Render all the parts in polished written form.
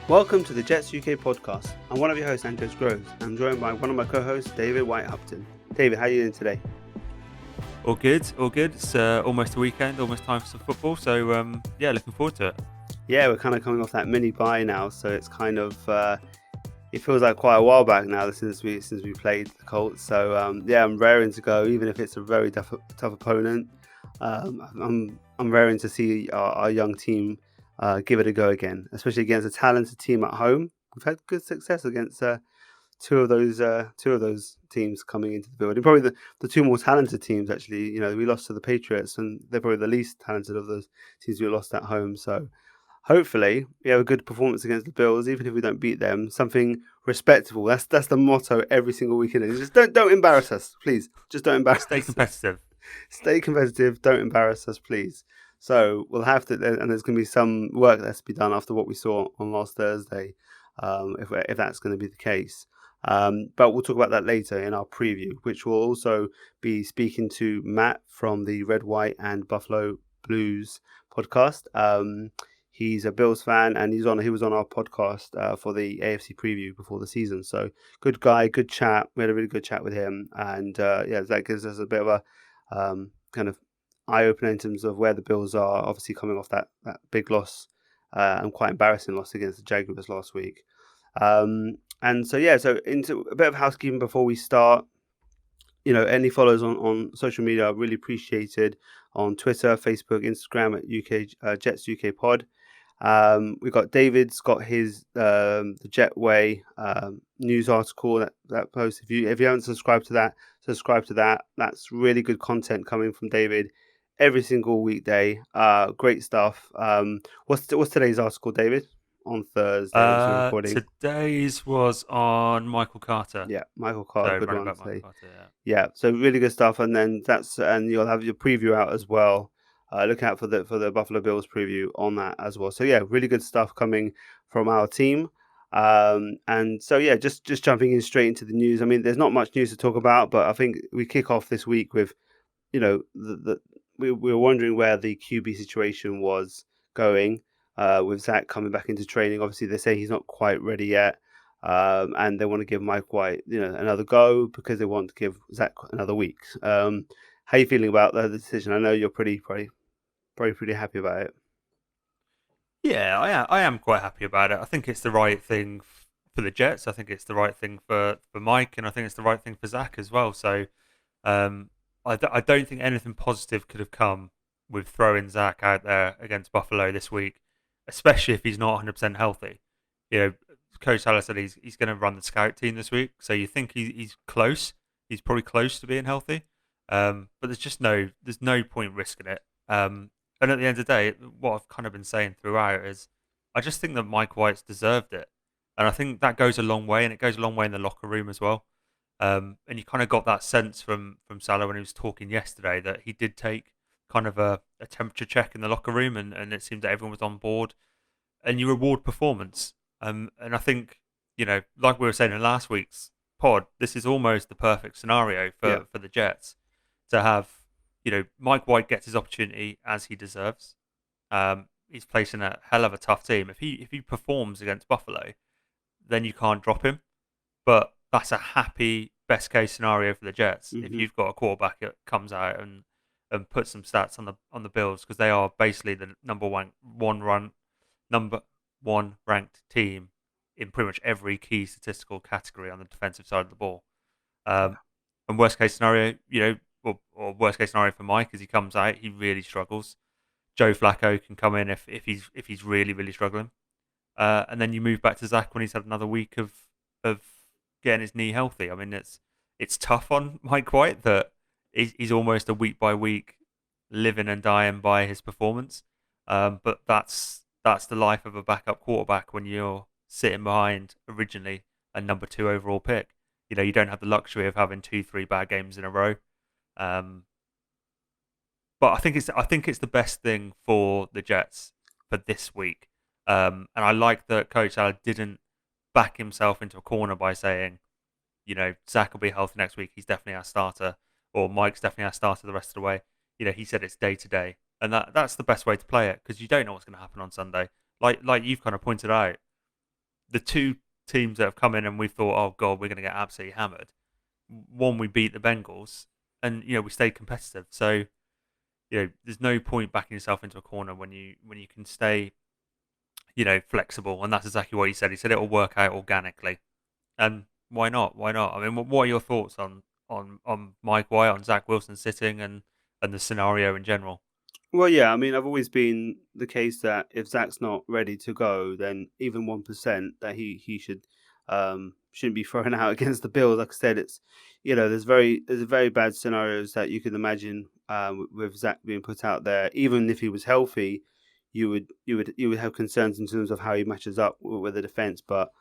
Welcome to the Jets UK podcast. I'm one of your hosts, Andres Groves. I'm joined by one of my co-hosts, David Wyatt-Hupton. David, how are you doing today? All good, all good. It's almost a weekend, almost time for some football. So, looking forward to it. Yeah, we're kind of coming off that mini bye now, so it's kind of it feels like quite a while back now since we played the Colts. So I'm raring to go, even if it's a very tough opponent. I'm raring to see our young team give it a go again, especially against a talented team at home. We've had good success against two of those teams coming into the building. Probably the two more talented teams, actually. You know, we lost to the Patriots, and they're probably the least talented of those teams we lost at home. So hopefully we have a good performance against the Bills, even if we don't beat them. Something respectable. That's the motto every single weekend. Just don't embarrass us, please. Just don't embarrass Stay us. competitive. Stay competitive. Don't embarrass us, please. So we'll have to, and there's going to be some work that has to be done after what we saw on last Thursday, if that's going to be the case. But we'll talk about that later in our preview, which will also be speaking to Matt from the Red, White, and Buffalo Blues podcast. He's a Bills fan, and he was on our podcast for the AFC preview before the season. So good guy, good chat. We had a really good chat with him, and that gives us a bit of a kind of eye-opener in terms of where the Bills are. Obviously, coming off that big loss and quite embarrassing loss against the Jaguars last week. So into a bit of housekeeping before we start. You know, any follows on social media are really appreciated on Twitter, Facebook, Instagram at UK Jets UK Pod. We've got David's got his the Jetway news article that post. If you haven't subscribed to that, subscribe to that. That's really good content coming from David every single weekday. Great stuff. What's today's article, David? On Thursday, obviously recording. Today's was on Michael Carter. Yeah, Michael Carter, So good one Michael today. Carter, Yeah, so really good stuff, and then you'll have your preview out as well. Look out for the Buffalo Bills preview on that as well. So yeah, really good stuff coming from our team. Just jumping in straight into the news. I mean, there's not much news to talk about, but I think we kick off this week with, you know, we were wondering where the QB situation was going. With Zach coming back into training, obviously they say he's not quite ready yet, and they want to give Mike White, another go because they want to give Zach another week. How are you feeling about the decision? I know you're pretty happy about it. Yeah, I am quite happy about it. I think it's the right thing for the Jets. I think it's the right thing for Mike, and I think it's the right thing for Zach as well. So I don't think anything positive could have come with throwing Zach out there against Buffalo this week, especially if he's not 100% healthy. You know, Coach Haller said he's going to run the scout team this week, so you think he's close. He's probably close to being healthy, but there's no point risking it. And at the end of the day, what I've kind of been saying throughout is, I just think that Mike White's deserved it, and I think that goes a long way, and it goes a long way in the locker room as well. And you kind of got that sense from Salah when he was talking yesterday that he did take kind of a temperature check in the locker room, and it seemed that everyone was on board, and you reward performance. And I think, like we were saying in last week's pod, this is almost the perfect scenario for the Jets to have, Mike White gets his opportunity as he deserves. He's facing a hell of a tough team. If he performs against Buffalo, then you can't drop him. But that's a happy best case scenario for the Jets. Mm-hmm. If you've got a quarterback that comes out and puts some stats on the Bills, because they are basically the number one ranked team in pretty much every key statistical category on the defensive side of the ball. And worst case scenario, or worst case scenario for Mike, as he comes out, he really struggles. Joe Flacco can come in if he's really, really struggling. And then you move back to Zach when he's had another week of getting his knee healthy. I mean, it's tough on Mike White that he's almost a week by week living and dying by his performance. But that's the life of a backup quarterback when you're sitting behind originally a number 2 overall pick. You don't have the luxury of having 2-3 bad games in a row. But I think it's the best thing for the Jets for this week. And I like that Coach Allen didn't back himself into a corner by saying, Zach will be healthy next week. He's definitely our starter, or Mike's definitely our starter the rest of the way. He said it's day to day, and that's the best way to play it, because you don't know what's going to happen on Sunday. Like you've kind of pointed out, the two teams that have come in and we thought, oh god, we're going to get absolutely hammered. One, we beat the Bengals, and we stayed competitive. So there's no point backing yourself into a corner when you can stay flexible, and that's exactly what he said. He said it'll work out organically, and why not? Why not? I mean, what are your thoughts on Mike White, on Zach Wilson sitting, and the scenario in general? Well, yeah, I mean, I've always been the case that if Zach's not ready to go, then even 1% that he shouldn't be thrown out against the Bills. Like I said, it's there's very bad scenarios that you could imagine with Zach being put out there. Even if he was healthy, you would have concerns in terms of how he matches up with the defense. But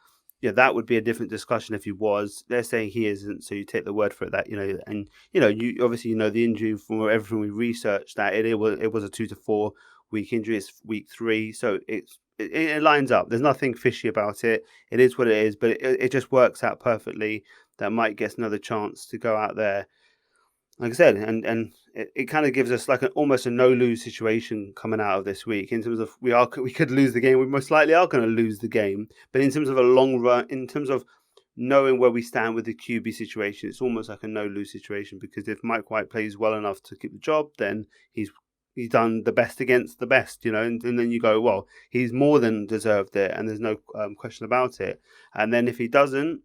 yeah, that would be a different discussion if he was. They're saying he isn't, so you take the word for it that and you obviously the injury from everything we researched that it was a 2 to 4 week injury. It's week 3, so it lines up. There's nothing fishy about it. It is what it is, but it just works out perfectly that Mike gets another chance to go out there, like I said, and it kind of gives us like almost a no lose situation coming out of this week in terms of we could lose the game. We most likely are going to lose the game, but in terms of a long run, in terms of knowing where we stand with the QB situation, it's almost like a no lose situation, because if Mike White plays well enough to keep the job, then he's done the best against the best, and then you go, well, he's more than deserved it, and there's no question about it. And then if he doesn't,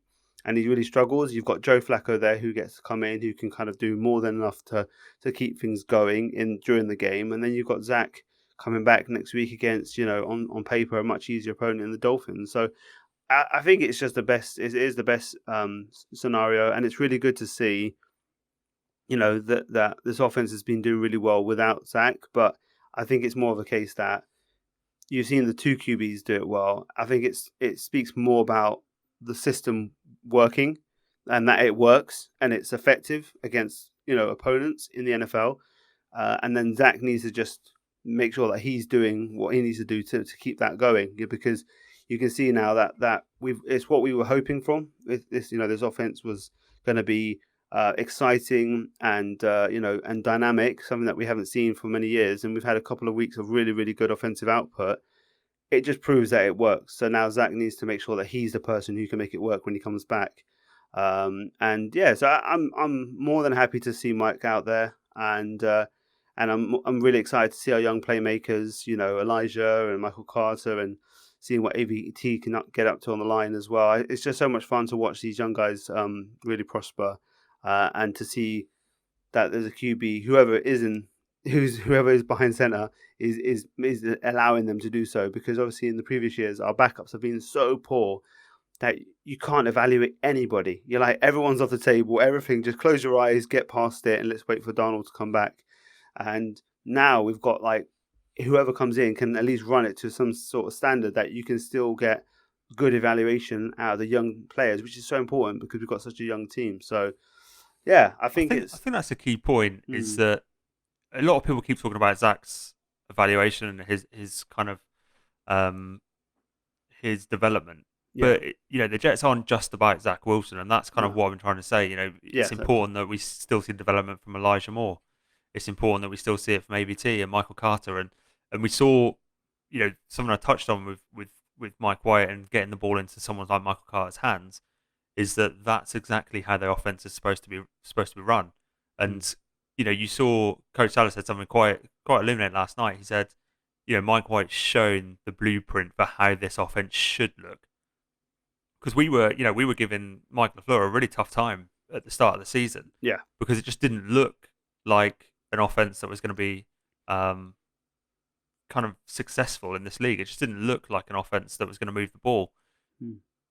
and he really struggles, you've got Joe Flacco there who gets to come in, who can kind of do more than enough to keep things going during the game. And then you've got Zach coming back next week against, on paper, a much easier opponent in the Dolphins. So I think it's just the best. It is the best scenario, and it's really good to see, that this offense has been doing really well without Zach. But I think it's more of a case that you've seen the two QBs do it well. I think it speaks more about the system working, and that it works and it's effective against opponents in the NFL. And then Zach needs to just make sure that he's doing what he needs to do to keep that going, because you can see now that it's what we were hoping from. This this offense was going to be exciting and and dynamic, something that we haven't seen for many years, and we've had a couple of weeks of really, really good offensive output. It just proves that it works. So now Zach needs to make sure that he's the person who can make it work when he comes back. And yeah, so I'm more than happy to see Mike out there, and I'm really excited to see our young playmakers, Elijah and Michael Carter, and seeing what AVT can get up to on the line as well. It's just so much fun to watch these young guys really prosper, and to see that there's a QB, whoever is behind center is allowing them to do so, because obviously in the previous years our backups have been so poor that you can't evaluate anybody. You're like, everyone's off the table, everything, just close your eyes, get past it, and let's wait for Darnold to come back. And now we've got like whoever comes in can at least run it to some sort of standard that you can still get good evaluation out of the young players, which is so important because we've got such a young team. So yeah, I think that's a key point, is that a lot of people keep talking about Zach's evaluation and his kind of his development. Yeah. But the Jets aren't just about Zach Wilson, and that's kind of what I'm trying to say. It's important that we still see development from Elijah Moore. It's important that we still see it from AVT and Michael Carter, and we saw, something I touched on with Mike White and getting the ball into someone like Michael Carter's hands, is that's exactly how the offense is supposed to be run. And you saw Coach Salah said something quite illuminating last night. He said, Mike White's shown the blueprint for how this offense should look. Because we were giving Mike LaFleur a really tough time at the start of the season. Yeah. Because it just didn't look like an offense that was going to be kind of successful in this league. It just didn't look like an offense that was going to move the ball.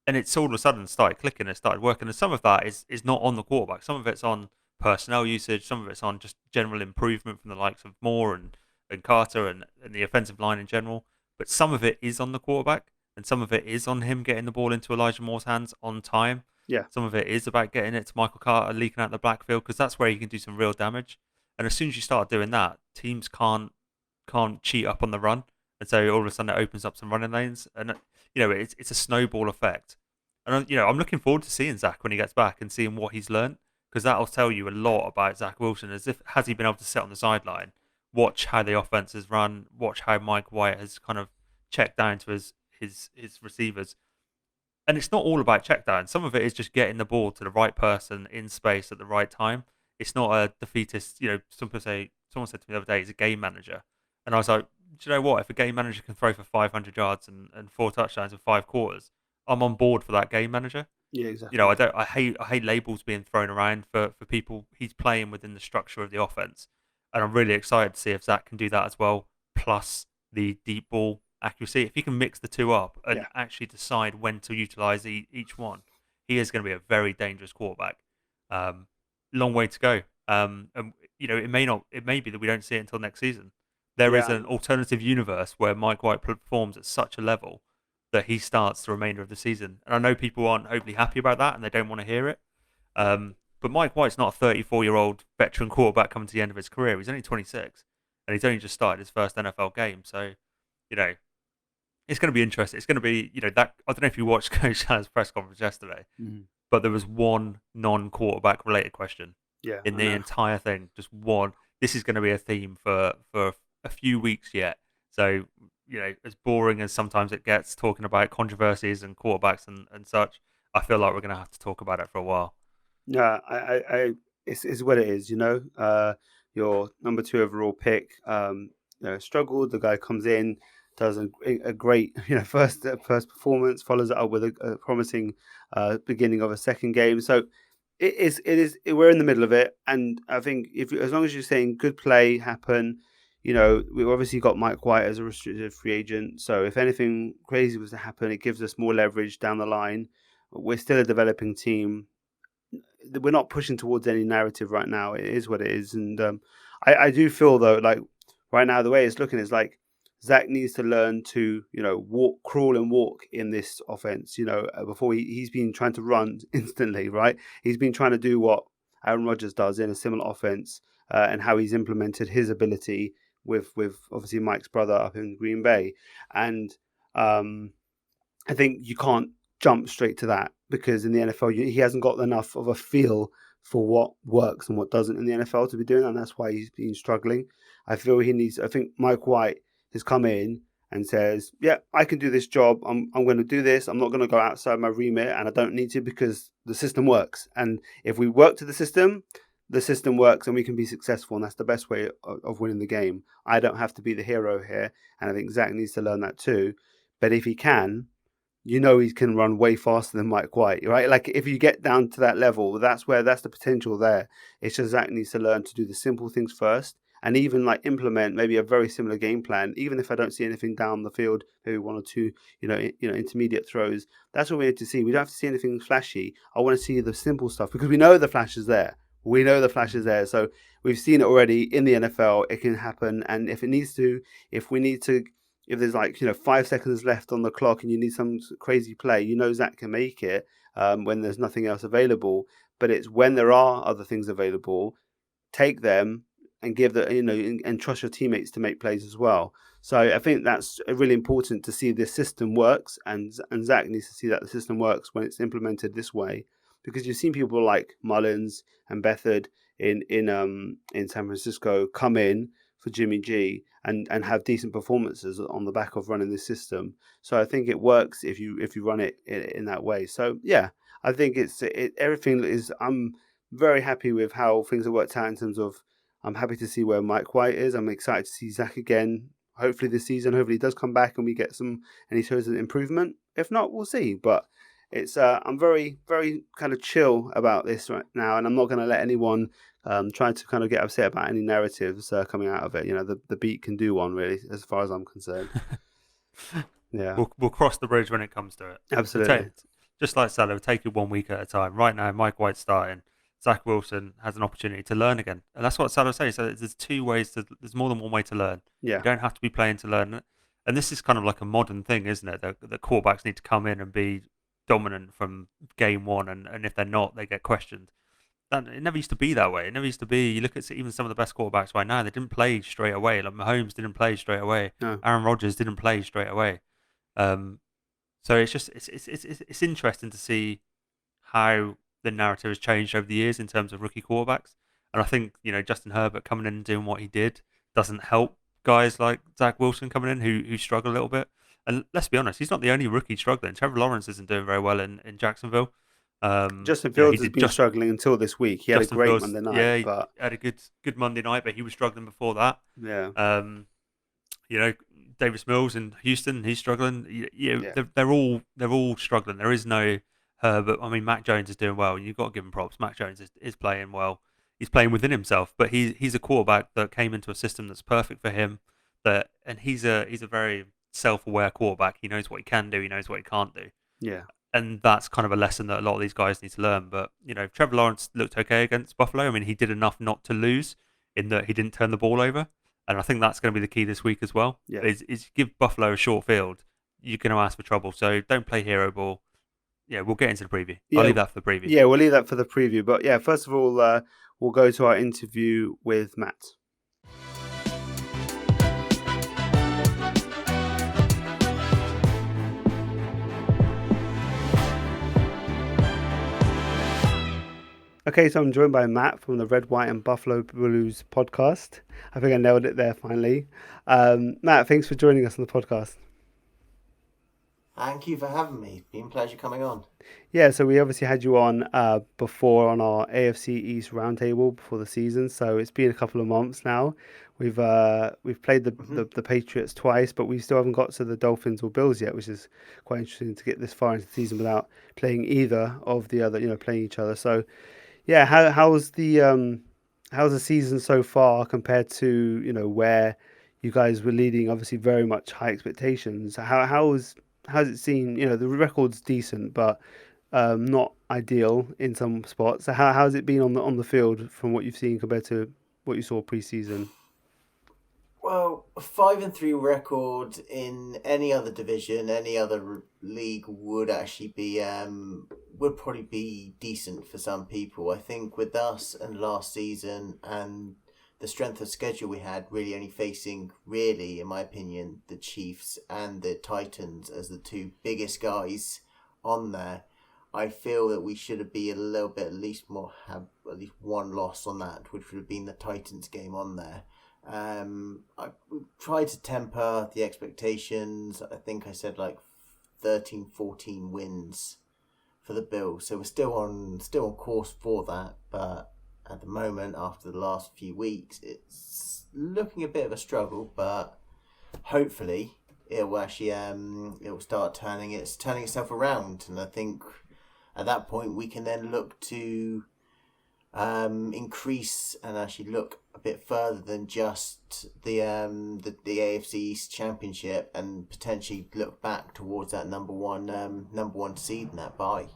And it's all of a sudden started clicking, it started working. And some of that is not on the quarterback. Some of it's on personnel usage. Some of it's on just general improvement from the likes of Moore and Carter and the offensive line in general. But some of it is on the quarterback, and some of it is on him getting the ball into Elijah Moore's hands on time. Yeah. Some of it is about getting it to Michael Carter, leaking out the backfield, because that's where you can do some real damage. And as soon as you start doing that, teams can't cheat up on the run, and so all of a sudden it opens up some running lanes, and it's a snowball effect. And I'm looking forward to seeing Zach when he gets back and seeing what he's learned, because that'll tell you a lot about Zach Wilson. Has he been able to sit on the sideline, watch how the offense is run, watch how Mike White has kind of checked down to his receivers. and it's not all about check down. Some of it is just getting the ball to the right person in space at the right time. It's not a defeatist. Someone said to me the other day, he's a game manager. And I was like, do you know what? If a game manager can throw for 500 yards and 4 touchdowns in 5 quarters, I'm on board for that game manager. Yeah, exactly. I hate labels being thrown around for people. He's playing within the structure of the offense. And I'm really excited to see if Zach can do that as well, plus the deep ball accuracy. If he can mix the two up and Yeah. actually decide when to utilize each one, he is going to be a very dangerous quarterback. Long way to go. And it may be that we don't see it until next season. There is Yeah. an alternative universe where Mike White performs at such a level that he starts the remainder of the season. And I know people aren't overly happy about that and they don't want to hear it. But Mike White's not a 34-year-old veteran quarterback coming to the end of his career. He's only 26, and he's only just started his first NFL game. So, it's going to be interesting. It's going to be, that. I don't know if you watched Coach Shannon's press conference yesterday, but there was one non-quarterback related question in the entire thing. Just one. This is going to be a theme for a few weeks yet. So, as boring as sometimes it gets talking about controversies and quarterbacks and such, I feel like we're going to have to talk about it for a while. Yeah, it's what it is, your number 2 overall pick, struggled. The guy comes in, does a great, first performance, follows it up with a promising beginning of a second game. So we're in the middle of it, and I think as long as you're saying good play happen, we've obviously got Mike White as a restricted free agent. So if anything crazy was to happen, it gives us more leverage down the line. We're still a developing team. We're not pushing towards any narrative right now. It is what it is, and I do feel though, like right now the way it's looking is like Zach needs to learn to crawl and walk in this offense. Before he's been trying to run instantly, right? He's been trying to do what Aaron Rodgers does in a similar offense, and how he's implemented his ability with obviously Mike's brother up in Green Bay, and I think you can't jump straight to that, because in the NFL he hasn't got enough of a feel for what works and what doesn't in the NFL to be doing that, and that's why he's been struggling. I think Mike White has come in and says, yeah, I can do this job. I'm going to do this. I'm not going to go outside my remit, and I don't need to, because the system works. And if we work to the system works, and we can be successful, and that's the best way of winning the game. I don't have to be the hero here, and I think Zach needs to learn that too. But if he can, he can run way faster than Mike White, right? Like if you get down to that level, that's the potential there. It's just Zach needs to learn to do the simple things first, and even like implement maybe a very similar game plan. Even if I don't see anything down the field, maybe 1 or 2, intermediate throws. That's what we need to see. We don't have to see anything flashy. I want to see the simple stuff, because we know the flash is there. So we've seen it already in the NFL. It can happen, and if there's 5 seconds left on the clock and you need some crazy play, Zach can make it when there's nothing else available. But it's when there are other things available, take them and give and trust your teammates to make plays as well. So I think that's really important to see this system works, and Zach needs to see that the system works when it's implemented this way, because you've seen people like Mullins and Beathard in San Francisco come in for Jimmy G and have decent performances on the back of running this system. So I think it works if you run it in that way. So yeah, I think everything is. I'm very happy with how things have worked out in terms of. I'm happy to see where Mike White is. I'm excited to see Zach again. Hopefully this season. Hopefully he does come back and we get and he shows an improvement. If not, we'll see. But it's I'm very, very kind of chill about this right now, and I'm not going to let anyone try to kind of get upset about any narratives coming out of it. The beat can do one, really, as far as I'm concerned. Yeah, we'll cross the bridge when it comes to it. Absolutely. Just like Salah, we'll take it 1 week at a time. Right now, Mike White's starting. Zach Wilson has an opportunity to learn again, and that's what Salah says. So there's more than one way to learn. Yeah, you don't have to be playing to learn. And this is kind of like a modern thing, isn't it? The quarterbacks need to come in and be dominant from game one, and if they're not, they get questioned. It never used to be that way. It never used to be. You look at even some of the best quarterbacks right now; they didn't play straight away. Like Mahomes didn't play straight away. No. Aaron Rodgers didn't play straight away. So it's interesting to see how the narrative has changed over the years in terms of rookie quarterbacks. And I think Justin Herbert coming in and doing what he did doesn't help guys like Zach Wilson coming in who struggle a little bit. And let's be honest, he's not the only rookie struggling. Trevor Lawrence isn't doing very well in Jacksonville. Justin He Fields has did been struggling until this week. He had a Justin great Fields. Monday night, Yeah, he but had a good Monday night, but he was struggling before that. yeah, Um, Davis Mills in Houston, he's struggling. yeah, They're all struggling. There is no Herbert. I mean, Mac Jones is doing well. You've got to give him props. Mac Jones is playing well. He's playing within himself, but he's a quarterback that came into a system that's perfect for him. And he's a very self-aware quarterback. He knows what he can do. He knows what he can't do. yeah. And that's kind of a lesson that a lot of these guys need to learn. But Trevor Lawrence looked okay against Buffalo. I mean, he did enough not to lose in that he didn't turn the ball over, and I think that's going to be the key this week as well. Yeah. Is give Buffalo a short field, you're going to ask for trouble. So don't play hero ball. Yeah, we'll get into the preview. Yeah. I'll leave that for the preview. Yeah, we'll leave that for the preview. But yeah, first of all, we'll go to our interview with Matt. Okay, so I'm joined by Matt from the Red, White and Buffalo Blues podcast. I think I nailed it there finally. Matt, thanks for joining us on the podcast. Thank you for having me. It's been a pleasure coming on. Yeah, so we obviously had you on before on our AFC East roundtable before the season. So it's been a couple of months now. We've played the Patriots twice, but we still haven't got to the Dolphins or Bills yet, which is quite interesting to get this far into the season without playing either of the other, playing each other. So yeah, how's the season so far compared to where you guys were leading? Obviously, very much high expectations. How's it seen? The record's decent, but not ideal in some spots. So how's it been on the field from what you've seen compared to what you saw pre-season? Well, a 5-3 record in any other division, any other league would actually be would probably be decent for some people. I think with us and last season and the strength of schedule we had, really only facing, in my opinion, the Chiefs and the Titans as the two biggest guys on there, I feel that we should be a little bit have at least one loss on that, which would have been the Titans game on there. I tried to temper the expectations. I think I said like 13-14 wins for the Bills, so we're still on course for that. But at the moment, after the last few weeks, it's looking a bit of a struggle. But hopefully, it will actually it will start turning itself around, and I think at that point we can then look to increase and actually look a bit further than just the AFC East Championship and potentially look back towards that number one seed in that bye.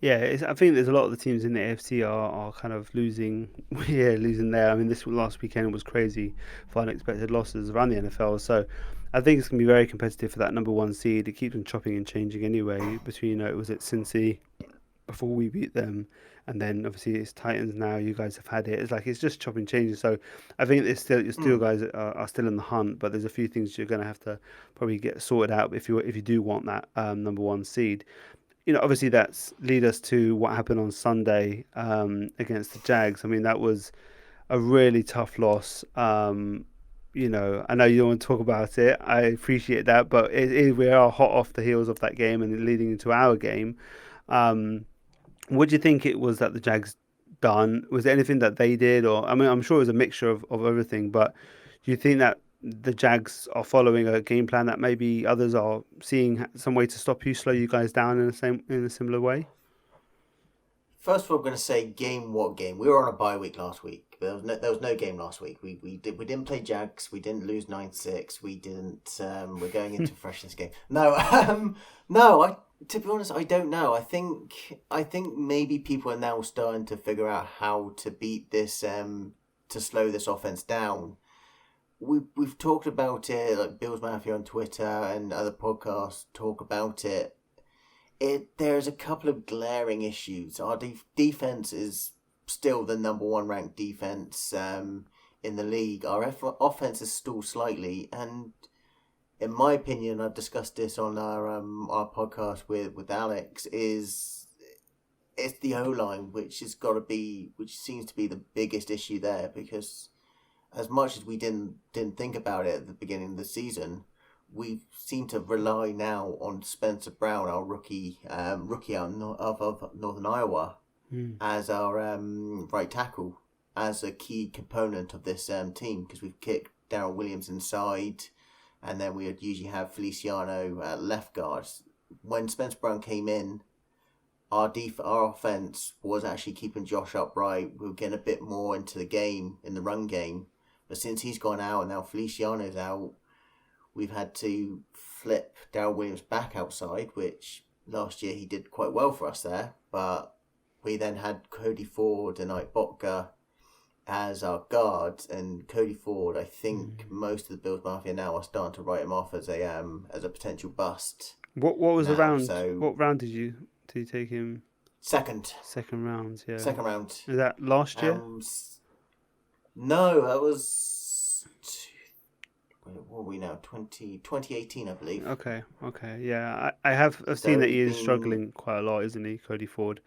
Yeah, I think there's a lot of the teams in the AFC are kind of losing there. I mean, this last weekend was crazy for unexpected losses around the NFL. So I think it's going to be very competitive for that number one seed. It keeps on chopping and changing anyway between, it was at Cincy before we beat them, and then obviously it's Titans now. You guys have had it. It's just chopping and changing. So I think your still guys are still in the hunt, but there's a few things you're going to have to probably get sorted out if you do want that number one seed. Obviously that's lead us to what happened on Sunday against the Jags. I mean, that was a really tough loss. I know you don't want to talk about it. I appreciate that, but we are hot off the heels of that game and leading into our game. What do you think it was that the Jags done? Was there anything that they did? Or, I mean, I'm sure it was a mixture of everything, but do you think that the Jags are following a game plan that maybe others are seeing some way to stop you, slow you guys down in a similar way? First of all, I'm going to say game. What game? We were on a bye week last week. There was no game last week. We didn't play Jags. We didn't lose 9-6. We didn't. We're going into a freshness game. No, no. To be honest, I don't know. I think maybe people are now starting to figure out how to beat this. To slow this offense down. We've talked about it, like Bills Mafia on Twitter and other podcasts talk about it. There's a couple of glaring issues. Our defense is still the number one ranked defense in the league. Our offense is stalled slightly, and in my opinion, I've discussed this on our podcast with Alex. It's the O-line which seems to be the biggest issue there, because as much as we didn't think about it at the beginning of the season, we seem to rely now on Spencer Brown, our rookie out of Northern Iowa, as our right tackle, as a key component of this team, because we've kicked Darryl Williams inside, and then we would usually have Feliciano at left guard. When Spencer Brown came in, our offense was actually keeping Josh upright. We were getting a bit more into the game, in the run game. But since he's gone out and now Feliciano's out, we've had to flip Darryl Williams back outside, which last year he did quite well for us there. But we then had Cody Ford and Ike Botka as our guards, and Cody Ford, I think most of the Bills Mafia now are starting to write him off as a potential bust. What was the round? So, what round did you take him? Second round, yeah. Second round. Is that last year? No, that was... What were we now? 2018, I believe. Okay, yeah. I've seen that he is struggling quite a lot, isn't he, Cody Ford,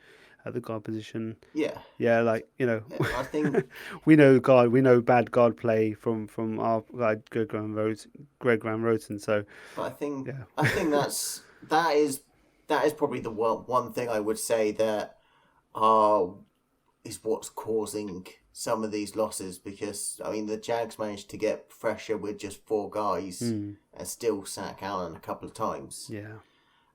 at the guard position? Yeah. Yeah, like, I think we know bad guard play from our guy Greg Van Roten. So, but I think that is probably the one thing I would say that is what's causing some of these losses, because I mean the Jags managed to get pressure with just 4 guys and still sack Allen a couple of times. Yeah.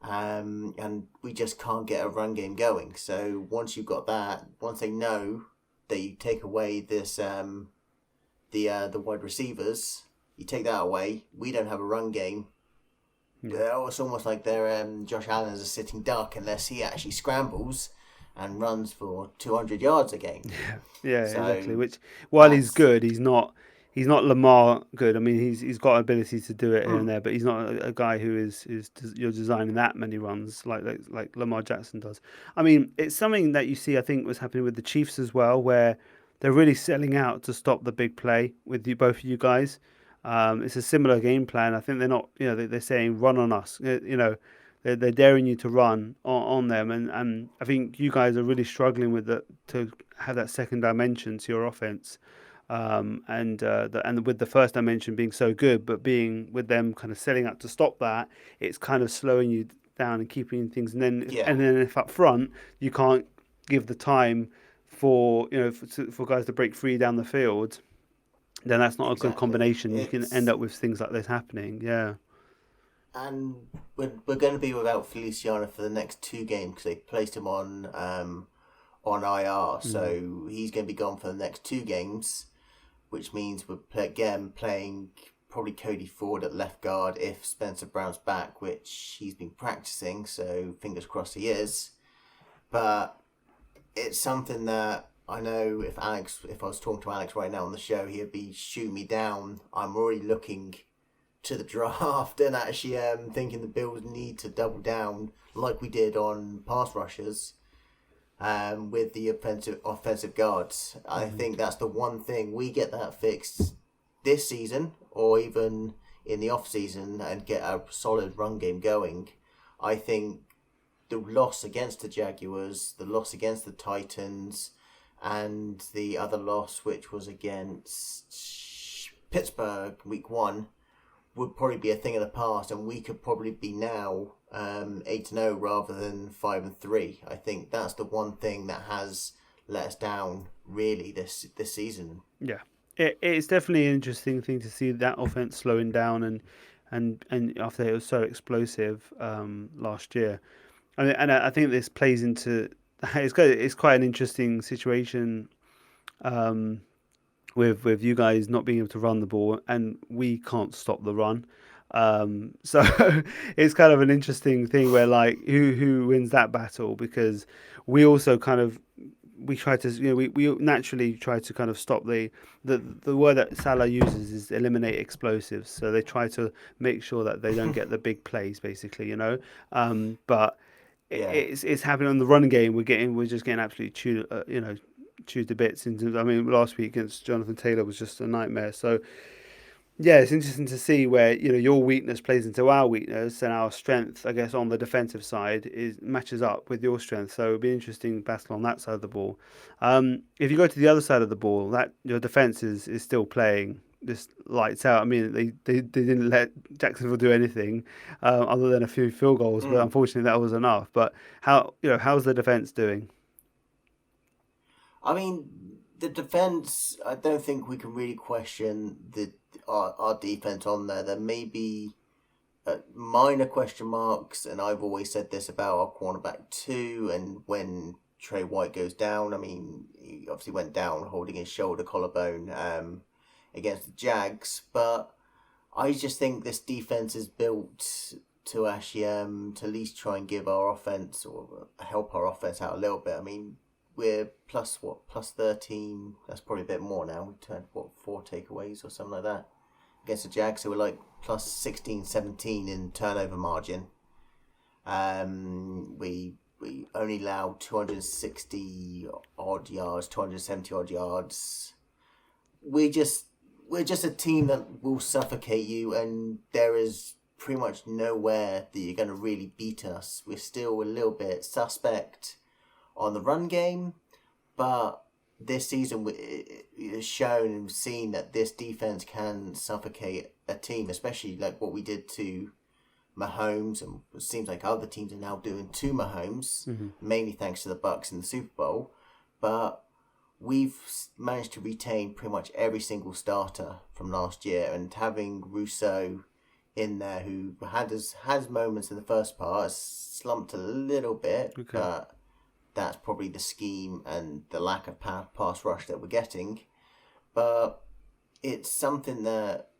And we just can't get a run game going. So once you've got that, once they know that you take away this the wide receivers, you take that away, we don't have a run game. Yeah. It's almost like they're Josh Allen is a sitting duck unless he actually scrambles and runs for 200 yards a game. Yeah, so exactly. Which, while he's good, he's not Lamar good. I mean, he's got ability to do it here and there, but he's not a guy who is you're designing that many runs like Lamar Jackson does. I mean, it's something that you see, I think, was happening with the Chiefs as well, where they're really selling out to stop the big play with both of you guys. It's a similar game plan. I think they're not, they're saying run on us. They're daring you to run on them, and I think you guys are really struggling with to have that second dimension to your offense, and with the first dimension being so good, but being with them kind of setting up to stop that, it's kind of slowing you down and keeping things. And then if up front you can't give the time for guys to break free down the field, then that's not a good combination. You can end up with things like this happening. Yeah. And we're going to be without Feliciano for the next 2 games because they placed him on IR. So he's going to be gone for the next 2 games, which means we're playing probably Cody Ford at left guard if Spencer Brown's back, which he's been practicing. So fingers crossed he is. But it's something that I know if I was talking to Alex right now on the show, he'd be shooting me down. I'm already looking to the draft and actually thinking the Bills need to double down like we did on pass rushers with the offensive guards. I think that's the one thing. We get that fixed this season or even in the off season and get a solid run game going. I think the loss against the Jaguars, the loss against the Titans, and the other loss, which was against Pittsburgh week 1, would probably be a thing of the past, and we could probably be now 8-0 rather than 5-3. I think that's the one thing that has let us down really this season. Yeah, it's definitely an interesting thing to see that offense slowing down and after it was so explosive last year, and I think this plays into it's quite an interesting situation. With you guys not being able to run the ball and we can't stop the run. So it's kind of an interesting thing where like who wins that battle, because we also kind of we naturally try to kind of stop the word that Salah uses is eliminate explosives. So they try to make sure that they don't get the big plays basically, but it's happening on the running game. We're just getting absolutely chewed to bits. I mean, last week against Jonathan Taylor was just a nightmare. So, yeah, it's interesting to see where your weakness plays into our weakness, and our strength, I guess, on the defensive side matches up with your strength. So it'll be an interesting battle on that side of the ball. If you go to the other side of the ball, that your defense is still playing just lights out. I mean, they didn't let Jacksonville do anything other than a few field goals, but unfortunately that was enough. But how's the defense doing? I mean, the defense, I don't think we can really question our defense on there. There may be minor question marks, and I've always said this about our cornerback too. And when Trey White goes down, I mean, he obviously went down holding his shoulder collarbone against the Jags, but I just think this defense is built to actually to at least try and give our offense or help our offense out a little bit. I mean, we're plus 13. That's probably a bit more now. We turned 4 takeaways or something like that against the Jags, so we're like plus 16, 17 in turnover margin. We only allowed 260 odd yards, 270 odd yards. We're just a team that will suffocate you, and there is pretty much nowhere that you're going to really beat us. We're still a little bit suspect on the run game, but this season it has shown and seen that this defense can suffocate a team, especially like what we did to Mahomes, and it seems like other teams are now doing to Mahomes, mainly thanks to the Bucs in the Super Bowl. But we've managed to retain pretty much every single starter from last year, and having Rousseau in there, who has moments in the first part, has slumped a little bit, but that's probably the scheme and the lack of pass rush that we're getting. But it's something that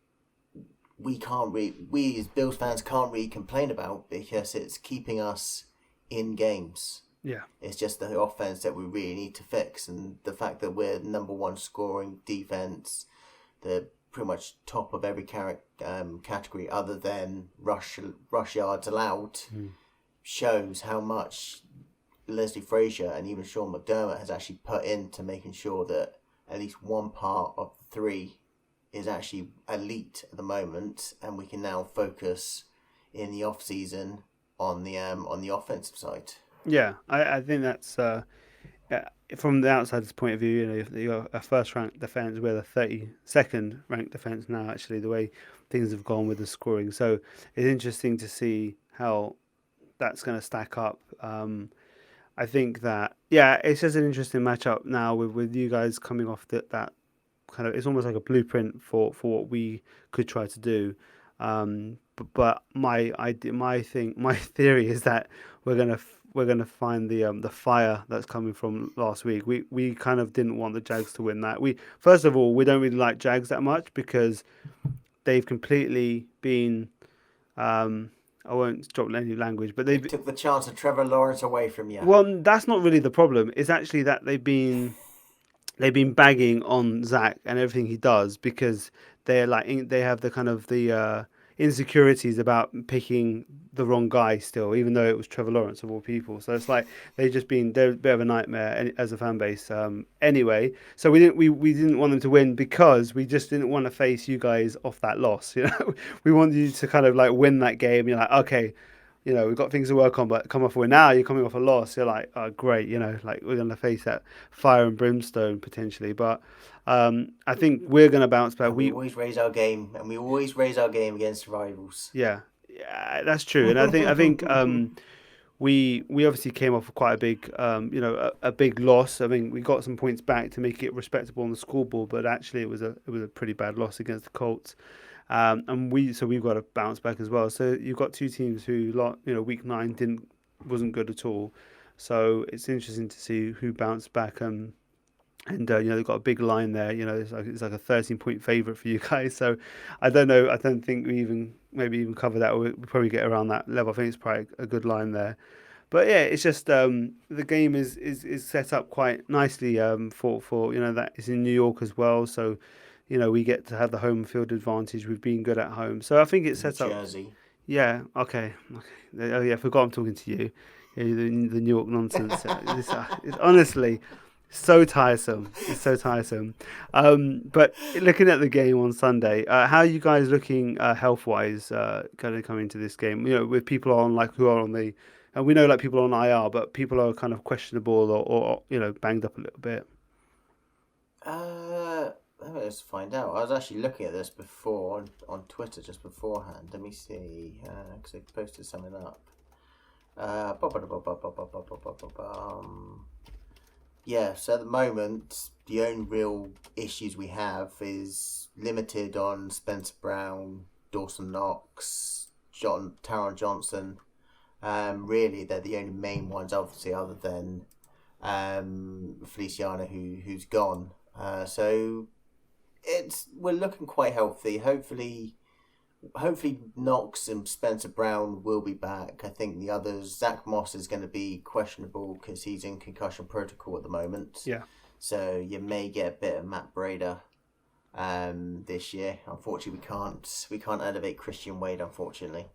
we as Bills fans can't really complain about, because it's keeping us in games. Yeah. It's just the offense that we really need to fix, and the fact that we're number one scoring defense, the pretty much top of every category other than rush yards allowed, shows how much Leslie Frazier and even Sean McDermott has actually put into making sure that at least one part of the three is actually elite at the moment, and we can now focus in the off season on the offensive side. Yeah, I think that's from the outsider's point of view. You're a first-ranked defense. We're the 32nd ranked defense now. Actually, the way things have gone with the scoring, so it's interesting to see how that's going to stack up. I think that it's just an interesting matchup now with you guys coming off that kind of, it's almost like a blueprint for what we could try to do. But my theory is that we're gonna find the fire that's coming from last week. We kind of didn't want the Jags to win that. First of all, we don't really like Jags that much because they've completely been. I won't drop any language, but they took the chance of Trevor Lawrence away from you. Well, that's not really the problem. It's actually that they've been bagging on Zach and everything he does, because they have the kind of the insecurities about picking the wrong guy still, even though it was Trevor Lawrence of all people. So it's like they're a bit of a nightmare as a fan base. Anyway, so we didn't want them to win because we just didn't want to face you guys off that loss. We wanted you to kind of like win that game. You're like, okay, we've got things to work on, but come off a win. Now you're coming off a loss. You're like, oh, great. Like we're going to face that fire and brimstone potentially. But I think we're going to bounce back. We always raise our game, and we always raise our game against rivals. Yeah, that's true. And I think we obviously came off quite a big, a big loss. I mean, we got some points back to make it respectable on the scoreboard, but actually it was a pretty bad loss against the Colts. And we've got to bounce back as well. So you've got two teams who, week 9 wasn't good at all. So it's interesting to see who bounced back. And they've got a big line there. It's like a 13-point favorite for you guys. So I don't know. I don't think we even cover that. We'll probably get around that level. I think it's probably a good line there. But yeah, it's just the game is set up quite nicely for that it's in New York as well. So we get to have the home field advantage. We've been good at home. So I think it's set up. Jersey. Yeah. Okay. Oh yeah. I forgot I'm talking to you. The New York nonsense. It's honestly so tiresome. It's so tiresome. But looking at the game on Sunday, how are you guys looking health-wise kind of coming into this game? With people who are on the, and we know people on IR, but people are kind of questionable or banged up a little bit. Let's find out. I was actually looking at this before on Twitter just beforehand. Let me see, because they posted something up. Yeah, so at the moment, the only real issues we have is limited on Spencer Brown, Dawson Knox, Taron Johnson. Really, they're the only main ones, obviously, other than Feliciano, who's gone. So we're looking quite healthy. Hopefully Knox and Spencer Brown will be back. I think the others, Zach Moss is going to be questionable because he's in concussion protocol at the moment. Yeah. So you may get a bit of Matt Breda this year. Unfortunately, we can't elevate Christian Wade, unfortunately.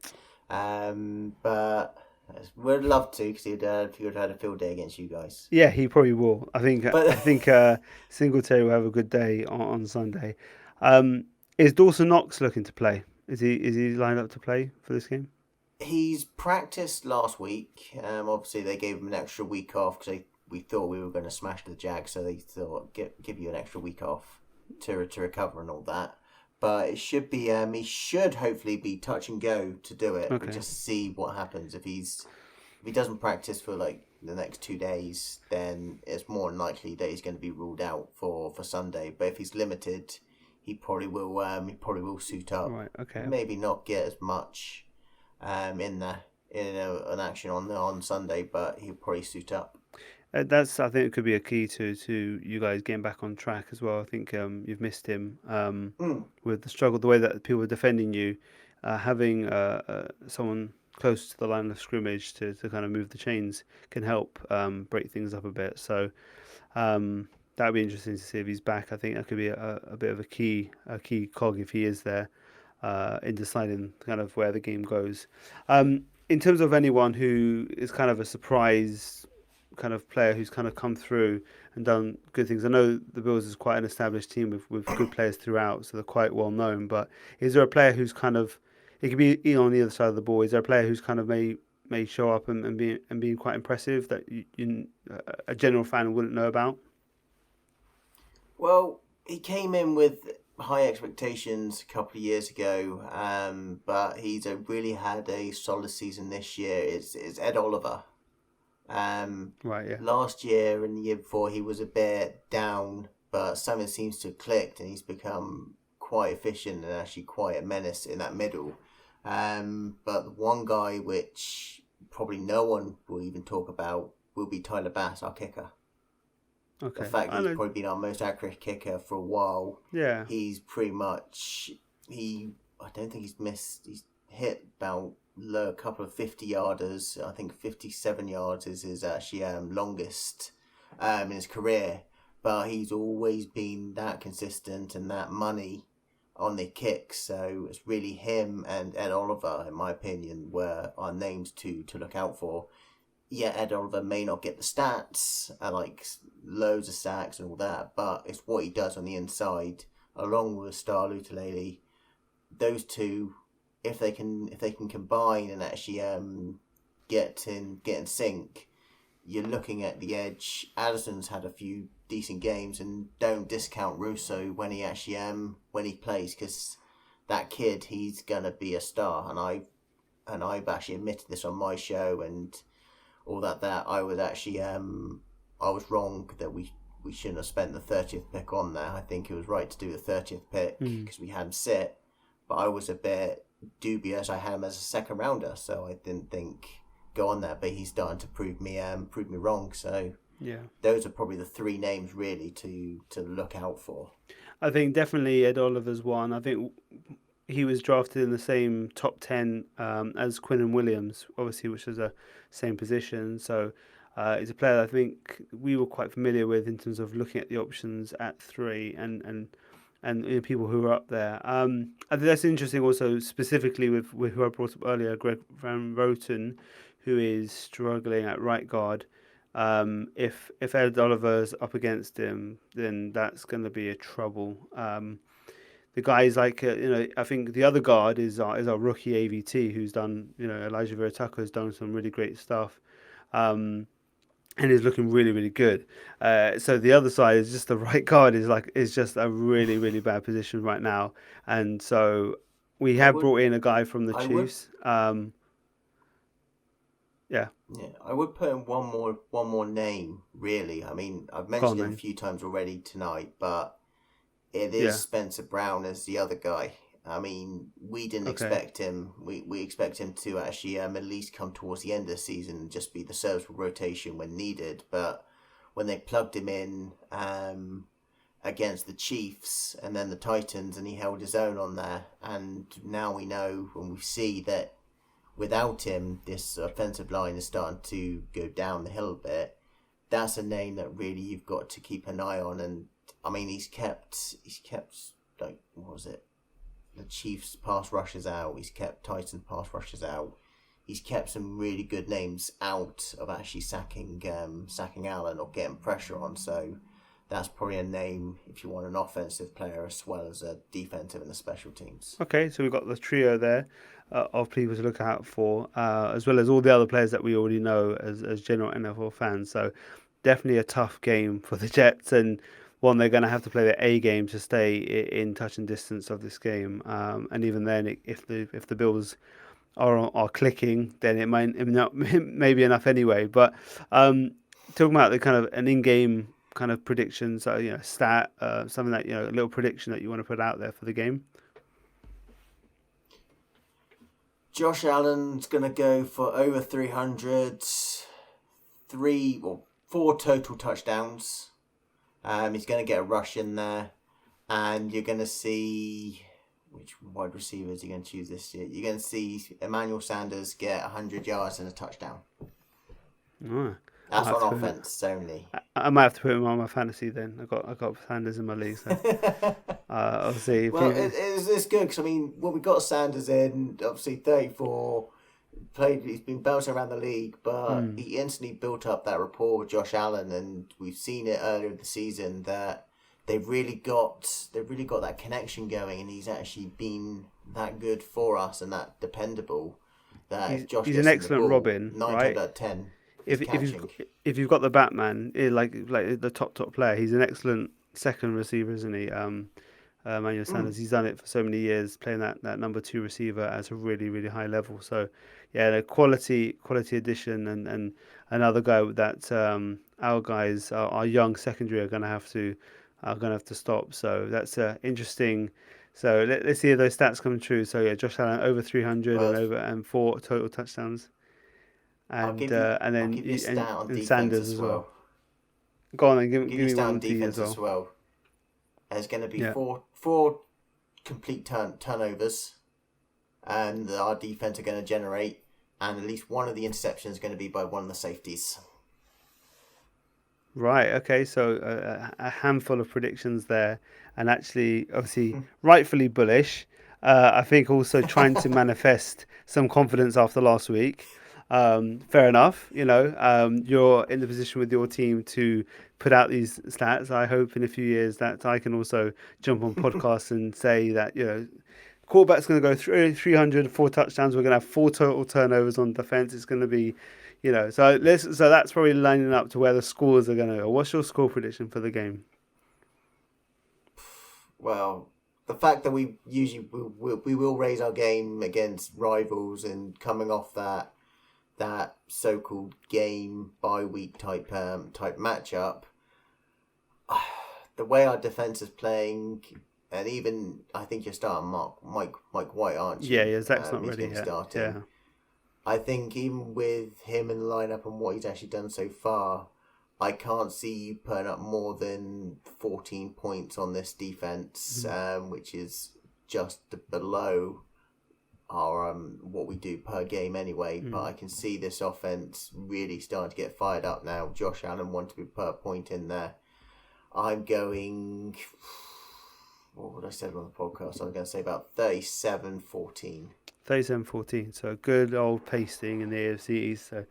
But we'd love to, because he would have had a field day against you guys. Yeah, he probably will. I think Singletary will have a good day on Sunday. Is Dawson Knox looking to play? Is he lined up to play for this game? He's practiced last week. Obviously, they gave him an extra week off because we thought we were going to smash the Jags, so they thought give you an extra week off to recover and all that. But it should be he should hopefully be touch and go to do it. Okay. We'll just see what happens. If he doesn't practice for like the next 2 days, then it's more than likely that he's going to be ruled out for Sunday. But if he's limited, he probably will suit up. Right. Okay. Maybe not get as much in an action on Sunday, but he'll probably suit up. I think it could be a key to you guys getting back on track as well. I think you've missed him with the struggle, the way that people are defending you, having someone close to the line of scrimmage to kind of move the chains can help break things up a bit. So that would be interesting to see if he's back. I think that could be a bit of a key cog if he is there in deciding kind of where the game goes. In terms of anyone who is kind of a surprise kind of player who's kind of come through and done good things. I know the Bills is quite an established team with good players throughout, so they're quite well known. But is there a player who's kind of, it could be on the other side of the ball, is there a player who's kind of may show up and being quite impressive that a general fan wouldn't know about? Well, he came in with high expectations a couple of years ago, but he's really had a solid season this year. It's Ed Oliver. Right, yeah. Last year and the year before, he was a bit down, but something seems to have clicked, and he's become quite efficient and actually quite a menace in that middle. But the one guy which probably no one will even talk about will be Tyler Bass, our kicker. Okay. The fact that he's probably been our most accurate kicker for a while. Yeah. He's pretty much I don't think he's hit about a couple of 50-yarders. I think 57 yards is his actually longest in his career. But he's always been that consistent and that money on the kicks. So it's really him and Ed Oliver, in my opinion, were our names to look out for. Yeah, Ed Oliver may not get the stats, like loads of sacks and all that, but it's what he does on the inside, along with Star Lutalele. Those two, if they can combine and actually get in sync, you're looking at the edge. Addison's had a few decent games, and don't discount Russo when he actually when he plays, because that kid, he's gonna be a star. And I've actually admitted this on my show and all that I was actually I was wrong that we shouldn't have spent the 30th pick on there. I think it was right to do the 30th pick because we had him sit, but I was a bit dubious. I had him as a second rounder, so I didn't think go on there. But he's starting to prove me wrong. So yeah, those are probably the three names really to look out for. I think definitely Ed Oliver's one. I think he was drafted in the same top 10 as Quinnen Williams, obviously, which is a same position. So he's a player that I think we were quite familiar with in terms of looking at the options at 3 and people who are up there. I think that's interesting also, specifically with who I brought up earlier, Greg Van Roten, who is struggling at right guard. If Ed Oliver's up against him, then that's going to be a trouble. The guys like I think the other guard is our rookie AVT, who's done Elijah Vera Tucker has done some really great stuff. and he's looking really, really good. So the other side is just the right guard is just a really, really bad position right now. And so we I have would brought in a guy from the I would Chiefs. Yeah, yeah, I would put in one more name, really. I mean, I've go on mentioned him a then. few times already tonight, but it is Yeah, Spencer Brown as the other guy. I mean, we didn't okay. expect him. We expect him to actually at least come towards the end of the season and just be the serviceable rotation when needed. But when they plugged him in against the Chiefs and then the Titans, and he held his own on there, and now we know and we see that without him, this offensive line is starting to go down the hill a bit. That's a name that really you've got to keep an eye on. And I mean, he's kept like, what was it? The Chiefs pass rushes out. He's kept Titans pass rushes out. He's kept some really good names out of actually sacking Allen or getting pressure on. So that's probably a name if you want an offensive player as well as a defensive and the special teams. Okay, so we've got the trio there of people to look out for, as well as all the other players that we already know as general NFL fans. So definitely a tough game for the Jets, and one they're going to have to play their A game to stay in touch and distance of this game. And even then, if the Bills are clicking, then it might not maybe enough anyway. But talking about the kind of an in-game kind of predictions, stat, something that a little prediction that you want to put out there for the game. Josh Allen's going to go for over 4 total touchdowns. He's going to get a rush in there. And you're going to see... Which wide receivers are you going to choose this year? You're going to see Emmanuel Sanders get 100 yards and a touchdown. Oh, That's on offense only. I might have to put him on my fantasy then. I got Sanders in my league, so I'll see. Well, it's good because I mean, we got Sanders in, obviously 34, he's been bouncing around the league, but he instantly built up that rapport with Josh Allen, and we've seen it earlier in the season that they've really got that connection going, and he's actually been that good for us and that dependable. That if Josh he's gets an excellent the ball, Robin, 9 right? out of 10. If you've got the Batman, like the top player, he's an excellent second receiver, isn't he? Emmanuel Sanders, he's done it for so many years, playing that number 2 receiver at a really, really high level. So yeah, the quality addition, and another guy that our guys, our young secondary, are gonna have to stop. So that's interesting. So let's see if those stats come true. So yeah, Josh Allen over 300 and 4 total touchdowns. And I'll give you a stat on defense Sanders as well. Go on and give Give you a me stat one on on D defense as well. There's going to be Yeah. four complete turnovers, and our defense are going to generate, and at least one of the interceptions is going to be by one of the safeties. Right. Okay. So a handful of predictions there, and actually, obviously, rightfully bullish. I think also trying to manifest some confidence after last week. Fair enough. You're in the position with your team to put out these stats. I hope in a few years that I can also jump on podcasts and say that quarterback's going to go through 300, 4 touchdowns. We're going to have 4 total turnovers on defense. It's going to be, so that's probably lining up to where the scores are going to go. What's your score prediction for the game? Well, the fact that we will raise our game against rivals and coming off that so-called game bye-week type matchup, the way our defense is playing, and even I think you're starting Mike White, aren't you? Yeah, Zach's not ready yet. Starting. Yeah. I think even with him in the lineup and what he's actually done so far, I can't see you putting up more than 14 points on this defense, which is just below our what we do per game anyway. But I can see this offense really starting to get fired up now. Josh Allen wanted to put a point in there. I'm going... What would I say on the podcast? I'm going to say about 37-14. 37-14. So good old pasting in the AFC East. So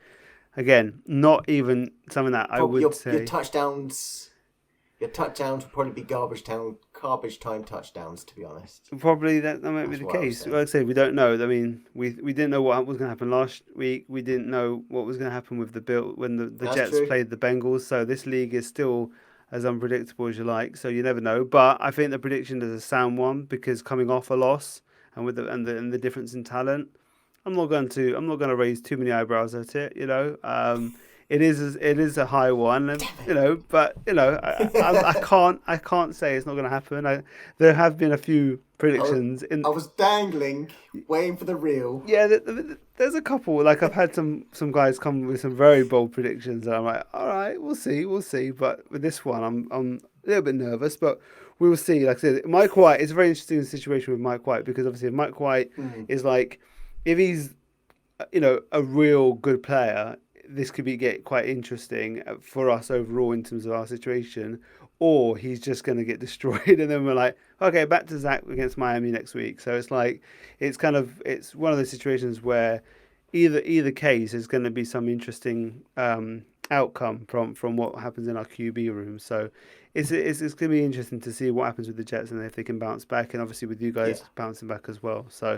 again, not even something that I would say. Your Your touchdowns will probably be garbage time touchdowns, to be honest. Probably that might be the case. Like I say, we don't know. I mean, we didn't know what was going to happen last week. We didn't know what was going to happen with the Bill when the Jets played the Bengals. So this league is still as unpredictable as you like. So you never know. But I think the prediction is a sound one because coming off a loss and with the difference in talent, I'm not going to raise too many eyebrows at it. It is a high one, and but I can't say it's not going to happen. There have been a few predictions. I was dangling, waiting for the real. Yeah, there's a couple. Like I've had some guys come with some very bold predictions, and I'm like, all right, we'll see. But with this one, I'm a little bit nervous, but we will see. Like I said, Mike White. It's a very interesting situation with Mike White because obviously if Mike White is like, if he's a real good player, this could get quite interesting for us overall in terms of our situation, or he's just going to get destroyed and then we're like, okay, back to Zach against Miami next week. So it's like, it's one of those situations where either case is going to be some interesting outcome from what happens in our QB room. So it's going to be interesting to see what happens with the Jets and if they can bounce back, and obviously with you guys bouncing back as well. So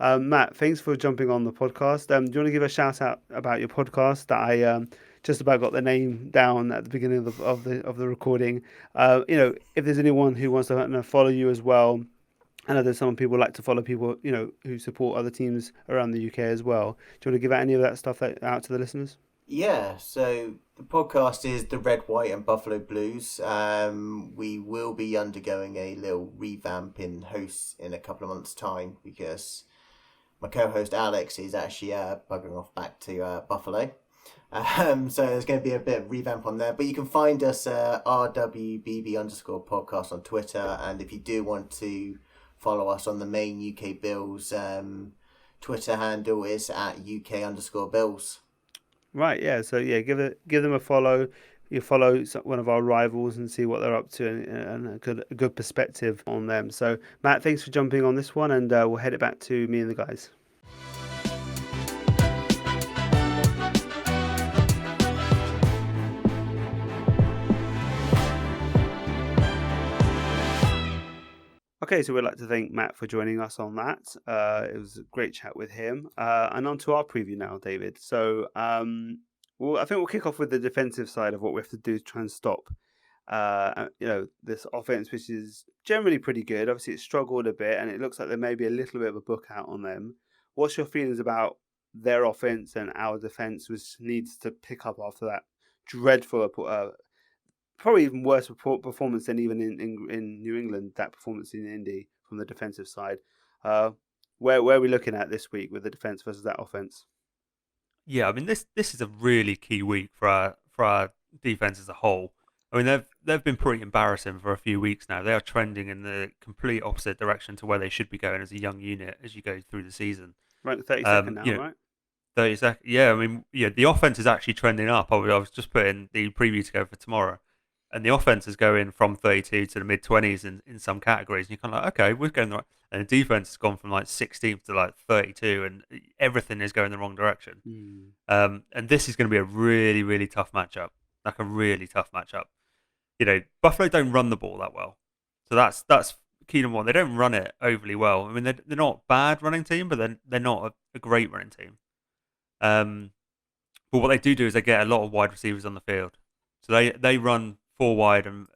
Matt, thanks for jumping on the podcast. Do you want to give a shout out about your podcast that I just about got the name down at the beginning of the recording? If there's anyone who wants to follow you as well, I know there's some people like to follow people who support other teams around the UK as well. Do you want to give out any of that stuff out to the listeners? Yeah, so the podcast is The Red, White and Buffalo Blues. We will be undergoing a little revamp in hosts in a couple of months' time because my co-host Alex is actually buggering off back to Buffalo. So there's going to be a bit of revamp on there. But you can find us RWBB_podcast on Twitter. And if you do want to follow us on the main UK Bills Twitter handle is at UK_Bills. Right, yeah. So yeah, give them a follow. You follow one of our rivals and see what they're up to, and a good perspective on them. So Matt, thanks for jumping on this one, and we'll head it back to me and the guys. Okay, so we'd like to thank Matt for joining us on that. It was a great chat with him. And on to our preview now, David. So I think we'll kick off with the defensive side of what we have to do to try and stop this offense, which is generally pretty good. Obviously, it's struggled a bit, and it looks like there may be a little bit of a book out on them. What's your feelings about their offense and our defense, which needs to pick up after that dreadful probably even worse performance than even in New England, that performance in Indy from the defensive side. Where are we looking at this week with the defense versus that offense? Yeah, I mean this is a really key week for our defense as a whole. I mean they've been pretty embarrassing for a few weeks now. They are trending in the complete opposite direction to where they should be going as a young unit as you go through the season. Right, 32nd now, right? 32nd. Yeah, I mean the offense is actually trending up. I was just putting the preview together for tomorrow. And the offense is going from 32 to the mid-20s in some categories. And you're kind of like, okay, we're going the right. And the defense has gone from like 16th to like 32, and everything is going the wrong direction. And this is going to be a really, really tough matchup. Like a really tough matchup. Buffalo don't run the ball that well. So that's key number one. They don't run it overly well. I mean, they're not a bad running team, but they're not a great running team. But what they do is they get a lot of wide receivers on the field. So they run 4 wide and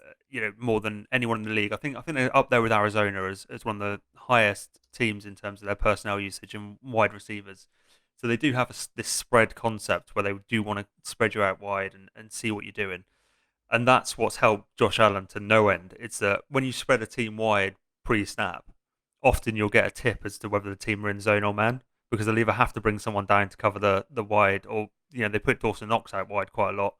more than anyone in the league. I think they're up there with Arizona as one of the highest teams in terms of their personnel usage and wide receivers. So they do have this spread concept where they do want to spread you out wide and see what you're doing. And that's what's helped Josh Allen to no end. It's that when you spread a team wide pre-snap, often you'll get a tip as to whether the team are in zone or man, because they'll either have to bring someone down to cover the wide, or they put Dawson Knox out wide quite a lot.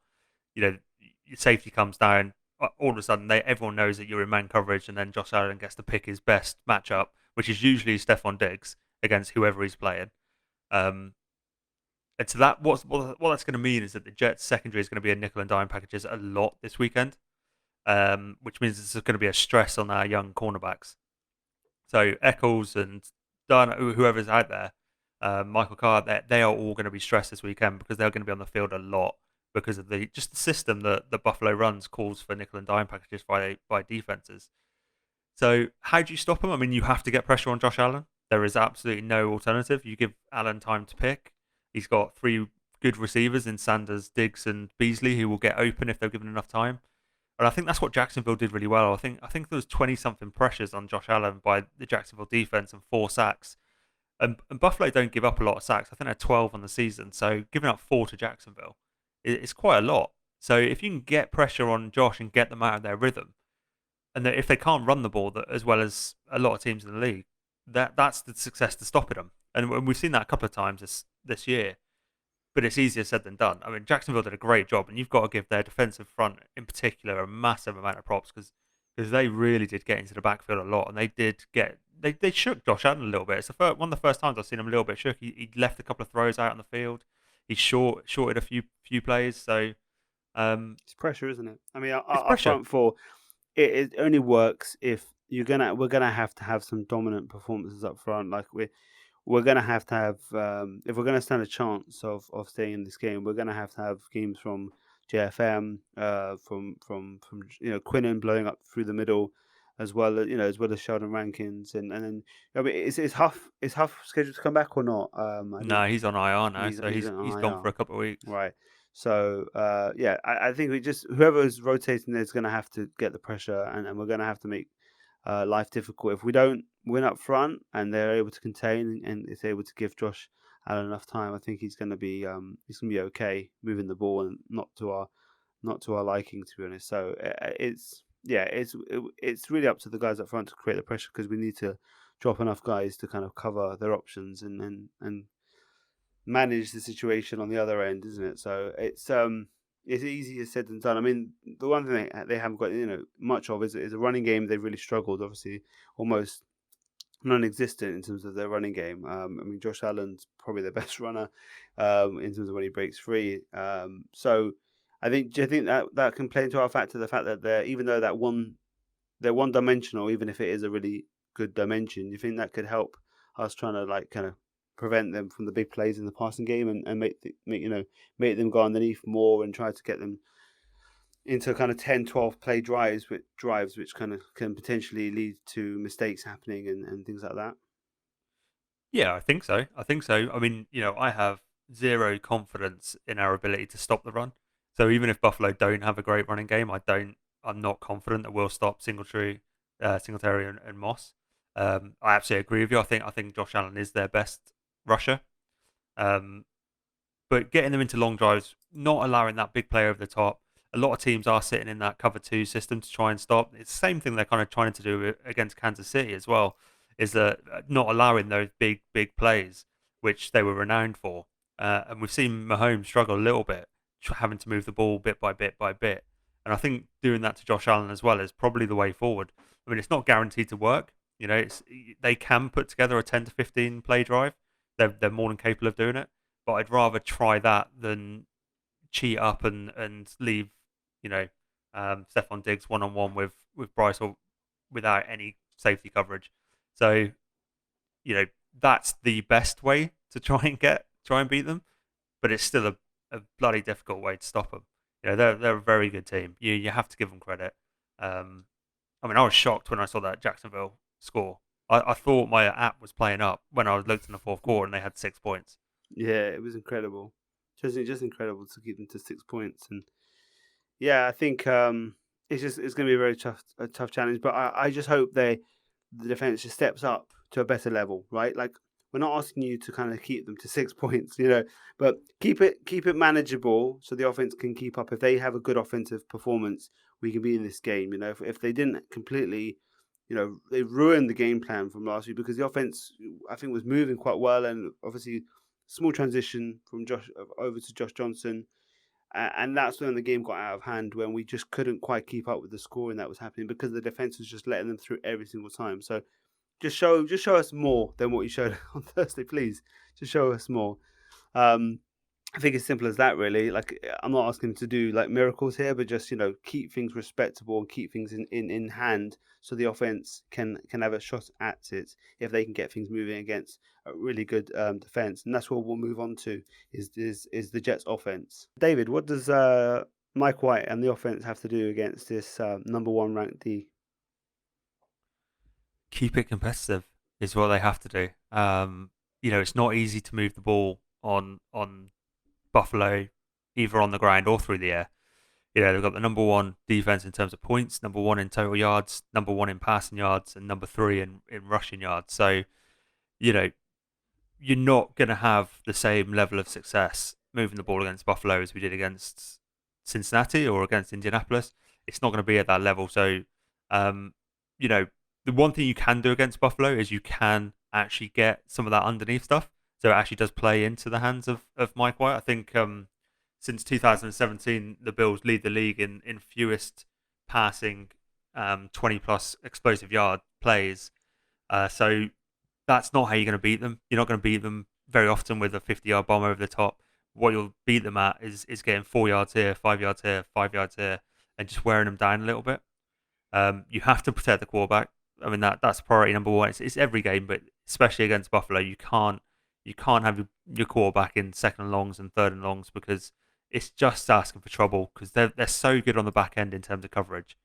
Your safety comes down, all of a sudden everyone knows that you're in man coverage, and then Josh Allen gets to pick his best matchup, which is usually Stephon Diggs against whoever he's playing. And so what that's going to mean is that the Jets secondary is going to be in nickel and dime packages a lot this weekend, which means it's going to be a stress on our young cornerbacks. So Eccles and whoever's out there, Michael Carr, they are all going to be stressed this weekend because they're going to be on the field a lot because of the system that Buffalo runs calls for nickel and dime packages by defenses. So how do you stop him? I mean, you have to get pressure on Josh Allen. There is absolutely no alternative. You give Allen time to pick. He's got three good receivers in Sanders, Diggs, and Beasley who will get open if they're given enough time. And I think that's what Jacksonville did really well. I think there was 20-something pressures on Josh Allen by the Jacksonville defense and 4 sacks. And Buffalo don't give up a lot of sacks. I think they're 12 on the season. So giving up 4 to Jacksonville is quite a lot. So if you can get pressure on Josh and get them out of their rhythm, and if they can't run the ball as well as a lot of teams in the league, that's the success to stopping them. And we've seen that a couple of times this year. But it's easier said than done. I mean, Jacksonville did a great job, and you've got to give their defensive front in particular a massive amount of props because they really did get into the backfield a lot, and they shook Josh Allen a little bit. It's one of the first times I've seen him a little bit shook. He left a couple of throws out on the field. He shorted a few plays. So it's pressure, isn't it? I mean, it's our pressure. front four, it only works if we're gonna have to have some dominant performances up front. Like we're gonna have to have if we're gonna stand a chance of staying in this game, we're gonna have to have games from JFM, from Quinnen blowing up through the middle, as well as Sheldon Rankins, and then I mean is Huff scheduled to come back or not? No, he's on IR now, so he's he's on gone IR. for a couple of weeks. Right. So I think whoever's rotating there is going to have to get the pressure, and we're going to have to make life difficult. If we don't win up front and they're able to contain and it's able to give Josh Allen enough time, I think he's going to be okay moving the ball and not to our liking, to be honest. So it's really up to the guys up front to create the pressure because we need to drop enough guys to kind of cover their options and manage the situation on the other end, isn't it? So it's easier said than done. I mean, the one thing they haven't got much of is a running game. They've really struggled, obviously, almost non-existent in terms of their running game. I mean, Josh Allen's probably the best runner in terms of when he breaks free. So do you think that can play into our factor, the fact that even though they're one-dimensional, even if it is a really good dimension, do you think that could help us trying to kind of prevent them from the big plays in the passing game and make them go underneath more and try to get them into kind of 10-12 play drives which kind of can potentially lead to mistakes happening and things like that? Yeah, I think so. I mean, I have zero confidence in our ability to stop the run. So even if Buffalo don't have a great running game, I'm not confident that we'll stop Singletary and Moss. I absolutely agree with you. I think Josh Allen is their best rusher. But getting them into long drives, not allowing that big play over the top. A lot of teams are sitting in that cover 2 system to try and stop. It's the same thing they're kind of trying to do against Kansas City as well, is that not allowing those big plays, which they were renowned for. And we've seen Mahomes struggle a little bit, having to move the ball bit by bit by bit. And I think doing that to Josh Allen as well is probably the way forward. I mean, it's not guaranteed to work. They can put together a 10 to 15 play drive. They're more than capable of doing it. But I'd rather try that than cheat up and leave, Stephon Diggs one-on-one with Bryce or without any safety coverage. So, that's the best way to try and beat them. But it's still a bloody difficult way to stop them. They're a very good team. You have to give them credit. I mean, I was shocked when I saw that Jacksonville score. I thought my app was playing up when I looked in the fourth quarter and they had 6 points. Yeah, it was incredible. Just incredible to keep them to 6 points. And yeah, I think it's going to be a tough challenge. But I just hope the defense just steps up to a better level, right? Like, we're not asking you to kind of keep them to 6 points, but keep it manageable so the offense can keep up. If they have a good offensive performance, we can be in this game. If they didn't completely, they ruined the game plan from last week because the offense, I think, was moving quite well, and obviously small transition from Josh over to Josh Johnson. And that's when the game got out of hand, when we just couldn't quite keep up with the scoring that was happening because the defense was just letting them through every single time. So just show us more than what you showed on Thursday, please. Just show us more. I think it's simple as that, really. Like, I'm not asking to do like miracles here, but just keep things respectable and keep things in hand, so the offense can have a shot at it if they can get things moving against a really good defense. And that's what we'll move on to is the Jets offense. David, what does Mike White and the offense have to do against this number one ranked D? Keep it competitive is what they have to do. It's not easy to move the ball on Buffalo, either on the ground or through the air. They've got the number one defense in terms of points, number one in total yards, number one in passing yards, and number three in rushing yards. So, you know, you're not going to have the same level of success moving the ball against Buffalo as we did against Cincinnati or against Indianapolis. It's not going to be at that level. So, um, you know, the one thing you can do against Buffalo is you can actually get some of that underneath stuff. So it actually does play into the hands of Mike White. I think since 2017, the Bills lead the league in fewest passing 20 plus explosive yard plays. So that's not how you're going to beat them. You're not going to beat them very often with a 50-yard bomb over the top. What you'll beat them at is getting 4 yards here, 5 yards here, 5 yards here, and just wearing them down a little bit. You have to protect the quarterback. I mean that's priority number one. It's every game, but especially against Buffalo, you can't have your quarterback in second and longs and third and longs because it's just asking for trouble because they're so good on the back end in terms of coverage,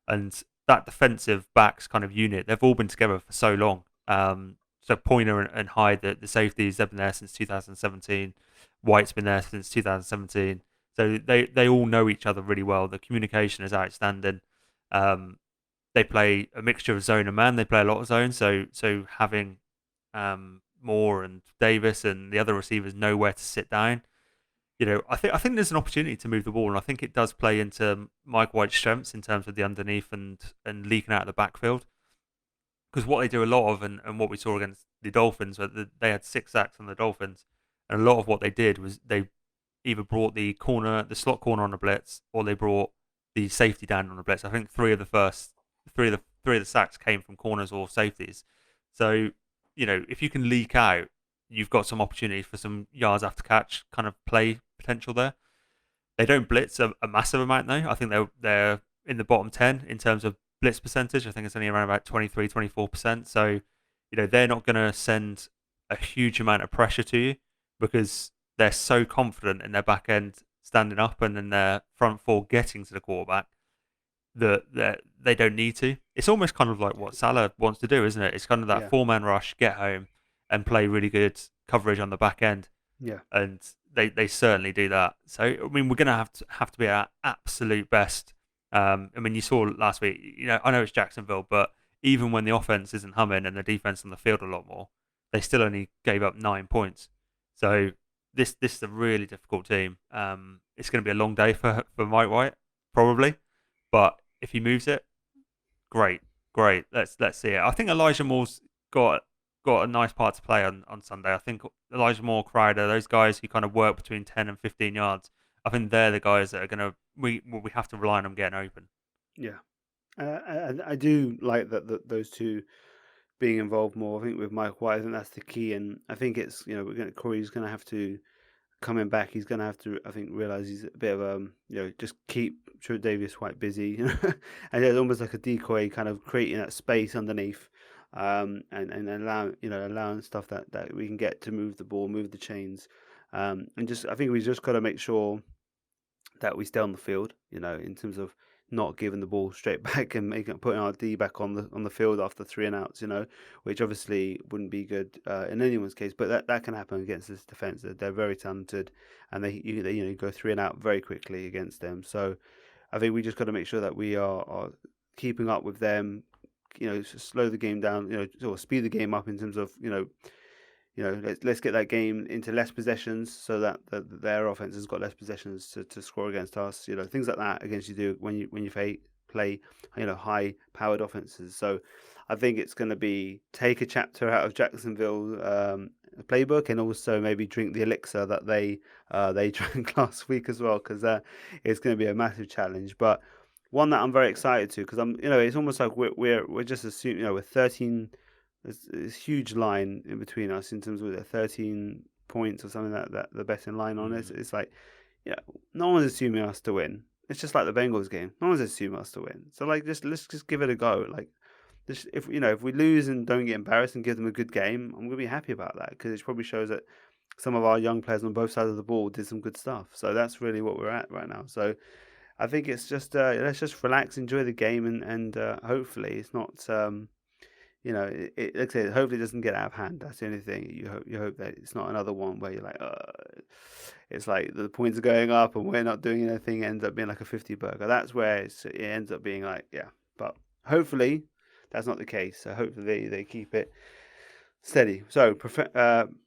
and that defensive backs kind of unit, they've all been together for so long. So Pointer and Hyde, the safeties, they've been there since 2017. White's been there since 2017. So they all know each other really well. The communication is outstanding. They play a mixture of zone and man. They play a lot of zone. So having Moore and Davis and the other receivers know where to sit down. I think there's an opportunity to move the ball, and I think it does play into Mike White's strengths in terms of the underneath and leaking out of the backfield. Because what they do a lot of, and what we saw against the Dolphins, they had 6 sacks on the Dolphins, and a lot of what they did was they either brought the slot corner on a blitz, or they brought the safety down on a blitz. I think three of the sacks came from corners or safeties. So if you can leak out, you've got some opportunity for some yards after catch kind of play potential there. They don't blitz a massive amount though. I think they're in the bottom 10 in terms of blitz percentage. I think it's only around about 23, 24%. So, they're not going to send a huge amount of pressure to you because they're so confident in their back end standing up and in their front four getting to the quarterback that they don't need to. It's almost kind of like what Salah wants to do, isn't it? It's kind of that 4-man rush, get home, and play really good coverage on the back end. Yeah. And they certainly do that. So, I mean, we're going to have to be at our absolute best. I mean, you saw last week, I know it's Jacksonville, but even when the offense isn't humming and the defense on the field a lot more, they still only gave up 9 points. So this is a really difficult team. It's going to be a long day for Mike White, probably. But if he moves it, great. Let's see it. I think Elijah Moore's got a nice part to play on Sunday. I think Elijah Moore, Crowder, those guys who kind of work between 10 and 15 yards, I think they're the guys that are going to we have to rely on them getting open. Yeah, I do like that those two being involved more. I think with Mike White, I think that's the key, and I think it's Corey's going to have to coming back. He's going to have to, I think, realize he's a bit of just keep Davis White busy, and it's almost like a decoy, kind of creating that space underneath. And allowing stuff that we can get to move the ball, move the chains, and I think we just got to make sure that we stay on the field, in terms of not giving the ball straight back and putting our D back on the field after 3 and outs, which obviously wouldn't be good in anyone's case. But that can happen against this defense. They're very talented, and they go 3 and out very quickly against them. So I think we just got to make sure that we are keeping up with them. Slow the game down. Or speed the game up in terms of let's get that game into less possessions so that their offense has got less possessions to score against us. Things like that against you do when you play high powered offenses. So I think it's going to be take a chapter out of Jacksonville playbook, and also maybe drink the elixir that they drank last week as well, because it's going to be a massive challenge, but one that I'm very excited to, because it's almost like we're just assuming, with 13. There's this huge line in between us in terms of a 13 points or something that the betting line on. It's like, no one's assuming us to win. It's just like the Bengals game. No one's assuming us to win. So like, let's just give it a go. Like, if we lose and don't get embarrassed and give them a good game, I'm gonna be happy about that, because it probably shows that some of our young players on both sides of the ball did some good stuff. So that's really what we're at right now. So I think it's just let's just relax, enjoy the game, and hopefully it's not like I said, hopefully it doesn't get out of hand. That's the only thing. You hope that it's not another one where you're like, it's like the points are going up and we're not doing anything. It ends up being like a 50 burger. That's where it ends up being like, yeah. But hopefully that's not the case. So hopefully they keep it steady. So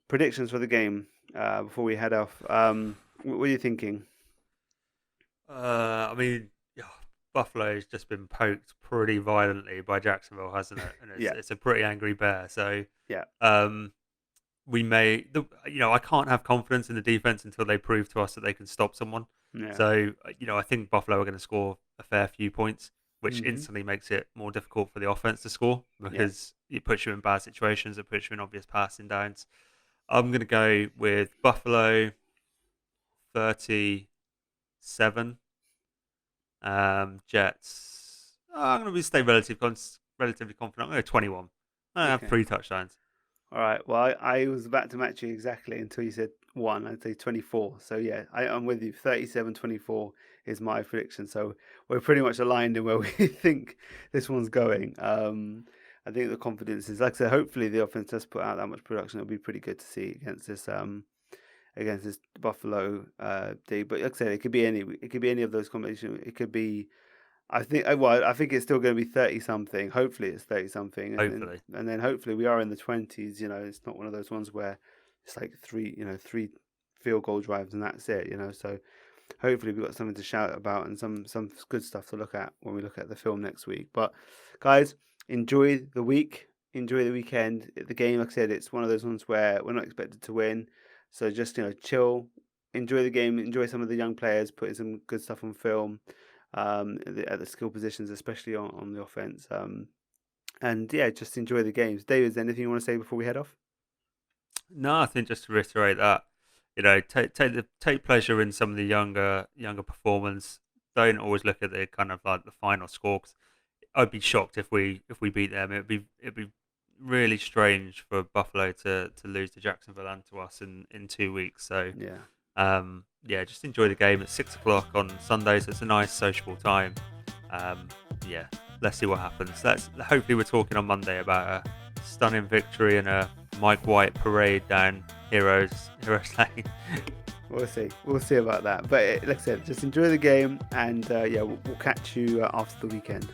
predictions for the game before we head off. What are you thinking? I mean, Buffalo's just been poked pretty violently by Jacksonville, hasn't it? And it's a pretty angry bear. So we may, I can't have confidence in the defense until they prove to us that they can stop someone. Yeah. So I think Buffalo are going to score a fair few points, which instantly makes it more difficult for the offense to score, because it puts you in bad situations. It puts you in obvious passing downs. I'm going to go with Buffalo 37. Jets. I'm going to stay relatively confident. I'm going to go 21. I have 3 touchdowns. All right. Well, I was about to match you exactly until you said 1. I'd say 24. So yeah, I'm with you. 37-24 is my prediction. So we're pretty much aligned in where we think this one's going. I think the confidence is, like I said, hopefully the offense does put out that much production. It'll be pretty good to see against this Buffalo D. But like I said, it could be any of those combinations. It could be, I think it's still going to be 30 something. Hopefully it's 30 something. And then hopefully we are in the 20s. It's not one of those ones where it's like 3 field goal drives and that's it. So hopefully we've got something to shout about and some good stuff to look at when we look at the film next week. But guys, enjoy the week, enjoy the weekend. The game, like I said, it's one of those ones where we're not expected to win. So just, chill, enjoy the game, enjoy some of the young players, putting some good stuff on film at the skill positions, especially on the offense. And yeah, just enjoy the games. David, is there anything you want to say before we head off? No, I think just to reiterate that, take pleasure in some of the younger performance. Don't always look at the kind of like the final score. 'Cause I'd be shocked if we beat them. It'd be really strange for Buffalo to lose to Jacksonville and to us in 2 weeks. So just enjoy the game at 6:00 on Sunday. So it's a nice sociable time. Let's see what happens. Hopefully we're talking on Monday about a stunning victory and a Mike White parade down Heroes Lane. We'll see about that. But like I said, just enjoy the game, and we'll catch you after the weekend.